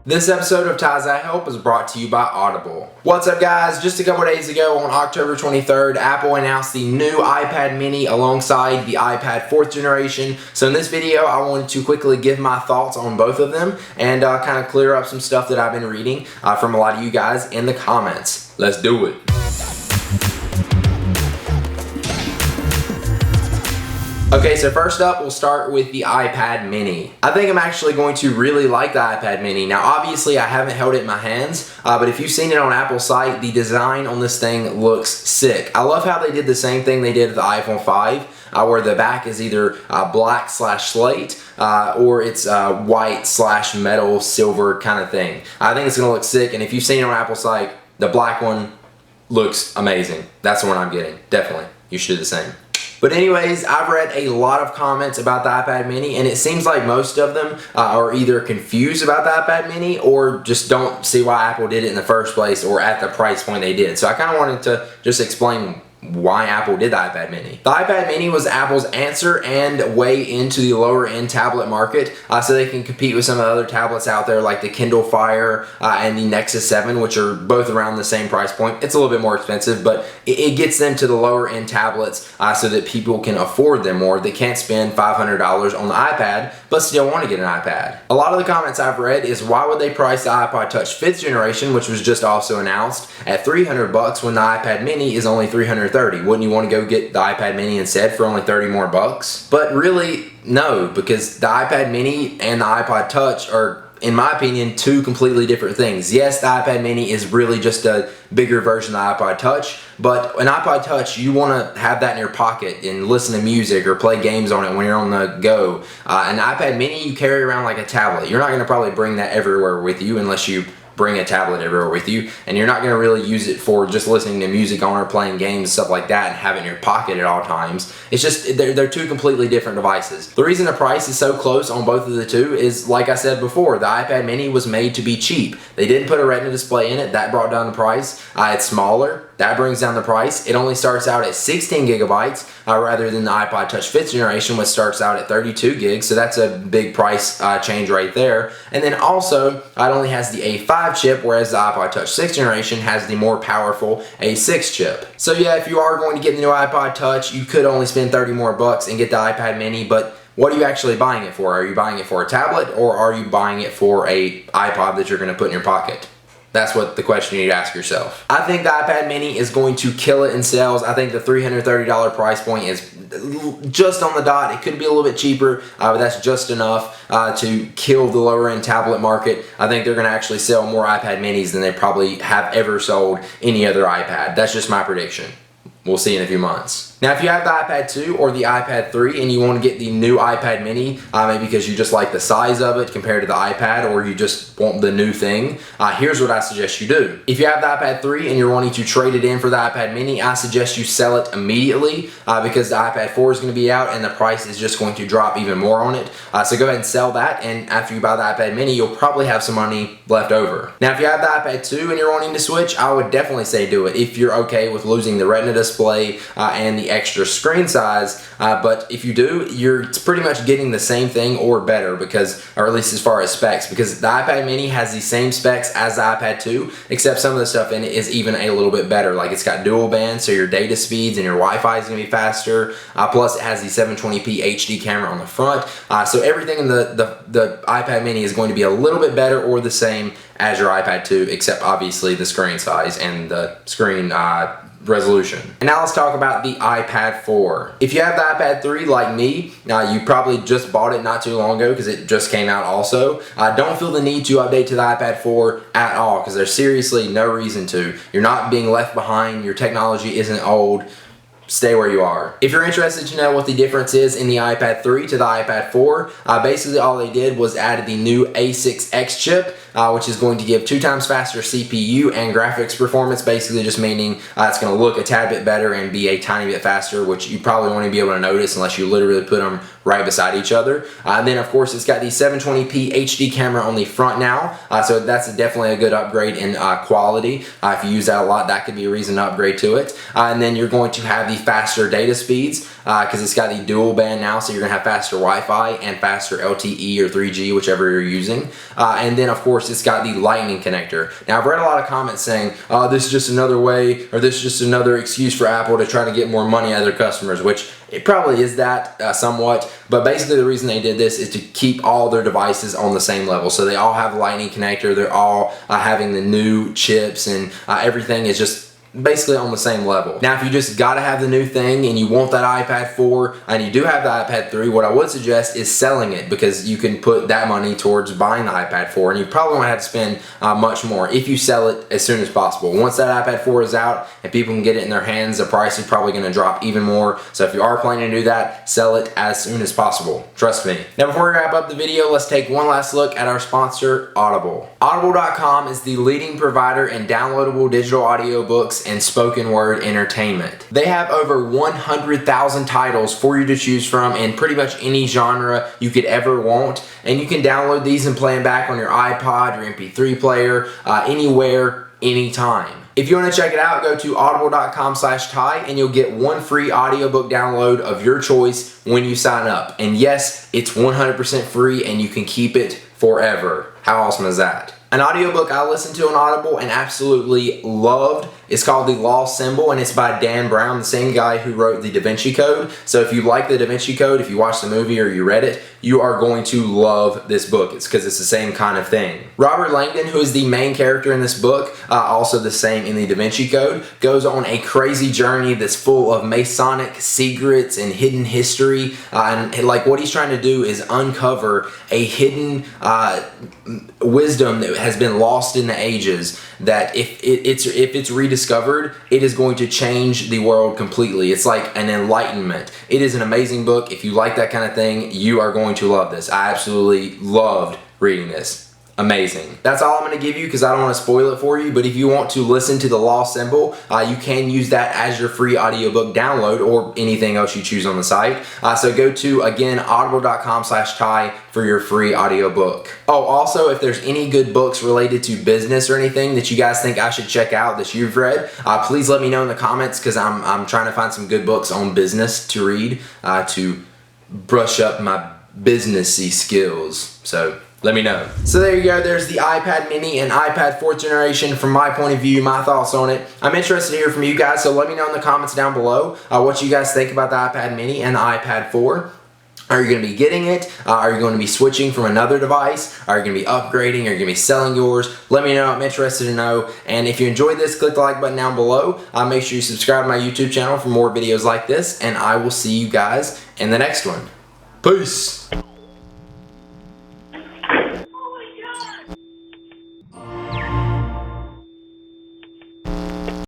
This episode of Ties That Help is brought to you by Audible. What's up, guys? Just a couple days ago on October 23rd, Apple announced the new iPad mini alongside the iPad 4th generation. So in this video, I wanted to quickly give my thoughts on both of them and kind of clear up some stuff that I've been reading from a lot of you guys in the comments. Let's do it. Okay, so first up, we'll start with the iPad mini. I think I'm actually going to really like the iPad mini. Now, obviously, I haven't held it in my hands, but if you've seen it on Apple's site, the design on this thing looks sick. I love how they did the same thing they did with the iPhone 5, where the back is either black/slate, or it's white/metal silver kind of thing. I think it's gonna look sick, and if you've seen it on Apple's site, the black one looks amazing. That's the one I'm getting, definitely. You should do the same. But anyways, I've read a lot of comments about the iPad mini, and it seems like most of them are either confused about the iPad mini or just don't see why Apple did it in the first place or at the price point they did. So I kind of wanted to just explain why Apple did the iPad mini. The iPad mini was Apple's answer and way into the lower end tablet market, so they can compete with some of the other tablets out there like the Kindle Fire and the Nexus 7, which are both around the same price point. It's a little bit more expensive, but it gets them to the lower end tablets so that people can afford them more. They can't spend $500 on the iPad but still want to get an iPad. A lot of the comments I've read is, why would they price the iPod Touch 5th generation, which was just also announced, at $300 when the iPad mini is only $330? Wouldn't you want to go get the iPad mini instead for only 30 more bucks? But really, no, because the iPad mini and the iPod Touch are, in my opinion, two completely different things. Yes, the iPad mini is really just a bigger version of the iPod Touch, but an iPod Touch, you want to have that in your pocket and listen to music or play games on it when you're on the go. An iPad mini, you carry around like a tablet. You're not going to probably bring that everywhere with you unless you bring a tablet everywhere with you, and you're not going to really use it for just listening to music on or playing games and stuff like that and have it in your pocket at all times. It's just, they're two completely different devices. The reason the price is so close on both of the two is, like I said before, the iPad mini was made to be cheap. They didn't put a Retina display in it. That brought down the price. It's smaller. That brings down the price. It only starts out at 16 gigabytes rather than the iPod Touch 5th generation, which starts out at 32 gigs. So that's a big price change right there. And then also, it only has the A5 chip, whereas the iPod Touch 6th generation has the more powerful A6 chip. So yeah, if you are going to get the new iPod Touch, you could only spend 30 more bucks and get the iPad mini, but what are you actually buying it for? Are you buying it for a tablet, or are you buying it for a iPod that you're going to put in your pocket? That's what the question you need to ask yourself. I think the iPad mini is going to kill it in sales. I think the $330 price point is just on the dot. It could be a little bit cheaper, but that's just enough to kill the lower end tablet market. I think they're going to actually sell more iPad minis than they probably have ever sold any other iPad. That's just my prediction. We'll see in a few months. Now, if you have the iPad 2 or the iPad 3 and you want to get the new iPad mini, maybe because you just like the size of it compared to the iPad, or you just want the new thing, here's what I suggest you do. If you have the iPad 3 and you're wanting to trade it in for the iPad mini, I suggest you sell it immediately because the iPad 4 is going to be out and the price is just going to drop even more on it. So go ahead and sell that, and after you buy the iPad mini, you'll probably have some money left over. Now, if you have the iPad 2 and you're wanting to switch, I would definitely say do it if you're okay with losing the Retina display and the extra screen size, but if you do, you're pretty much getting the same thing or better, because, or at least as far as specs, because the iPad mini has the same specs as the iPad 2, except some of the stuff in it is even a little bit better. Like, it's got dual band, so your data speeds and your Wi-Fi is going to be faster, plus it has the 720p HD camera on the front, so everything in the iPad mini is going to be a little bit better or the same as your iPad 2, except obviously the screen size and the screen resolution. And now let's talk about the iPad 4. If you have the iPad 3 like me, you probably just bought it not too long ago because it just came out also. Don't feel the need to update to the iPad 4 at all, because there's seriously no reason to. You're not being left behind. Your technology isn't old. Stay where you are. If you're interested to know what the difference is in the iPad 3 to the iPad 4, basically all they did was added the new A6X chip, which is going to give 2 times faster CPU and graphics performance, basically just meaning it's going to look a tad bit better and be a tiny bit faster, which you probably won't even be able to notice unless you literally put them right beside each other. And then of course it's got the 720p HD camera on the front now, so that's definitely a good upgrade in quality. If you use that a lot, that could be a reason to upgrade to it. And then you're going to have the faster data speeds because it's got the dual band now, so you're going to have faster Wi-Fi and faster LTE or 3G, whichever you're using. And then of course it's got the lightning connector. Now I've read a lot of comments saying, this is just another way, or this is just another excuse for Apple to try to get more money out of their customers, which it probably is that somewhat, but basically the reason they did this is to keep all their devices on the same level. So they all have the lightning connector, they're all having the new chips, and everything is just basically on the same level. Now if you just gotta have the new thing and you want that iPad 4 and you do have the iPad 3, what I would suggest is selling it, because you can put that money towards buying the iPad 4 and you probably won't have to spend much more if you sell it as soon as possible. Once that iPad 4 is out and people can get it in their hands, the price is probably going to drop even more. So if you are planning to do that, sell it as soon as possible. Trust me. Now before we wrap up the video, let's take one last look at our sponsor, Audible. Audible.com is the leading provider in downloadable digital audiobooks and spoken word entertainment. They have over 100,000 titles for you to choose from in pretty much any genre you could ever want, and you can download these and play them back on your iPod, your MP3 player, anywhere, anytime. If you want to check it out, go to audible.com/Ty and you'll get one free audiobook download of your choice when you sign up. And yes, it's 100% free and you can keep it forever. How awesome is that? An audiobook I listened to on Audible and absolutely loved is called The Lost Symbol, and it's by Dan Brown, the same guy who wrote the Da Vinci Code. So if you like the Da Vinci Code, if you watched the movie or you read it, you are going to love this book. It's because it's the same kind of thing. Robert Langdon, who is the main character in this book, also the same in the Da Vinci Code, goes on a crazy journey that's full of Masonic secrets and hidden history. And like what he's trying to do is uncover a hidden wisdom that has been lost in the ages, that if it's rediscovered, it is going to change the world completely. It's like an enlightenment. It is an amazing book. If you like that kind of thing, you are going to love this. I absolutely loved reading this. Amazing. That's all I'm going to give you because I don't want to spoil it for you, but if you want to listen to The Lost Symbol, you can use that as your free audiobook download or anything else you choose on the site. So go to, again, audible.com/Ty for your free audiobook. Oh, also, if there's any good books related to business or anything that you guys think I should check out that you've read, please let me know in the comments, because I'm trying to find some good books on business to read to brush up my businessy skills. So let me know. So there you go, there's the iPad mini and iPad 4th generation from my point of view, my thoughts on it. I'm interested to hear from you guys, so let me know in the comments down below what you guys think about the iPad mini and the iPad 4. Are you going to be getting it? Are you going to be switching from another device? Are you going to be upgrading? Are you going to be selling yours? Let me know. I'm interested to know. And if you enjoyed this, click the like button down below. Make sure you subscribe to my YouTube channel for more videos like this, and I will see you guys in the next one. Peace.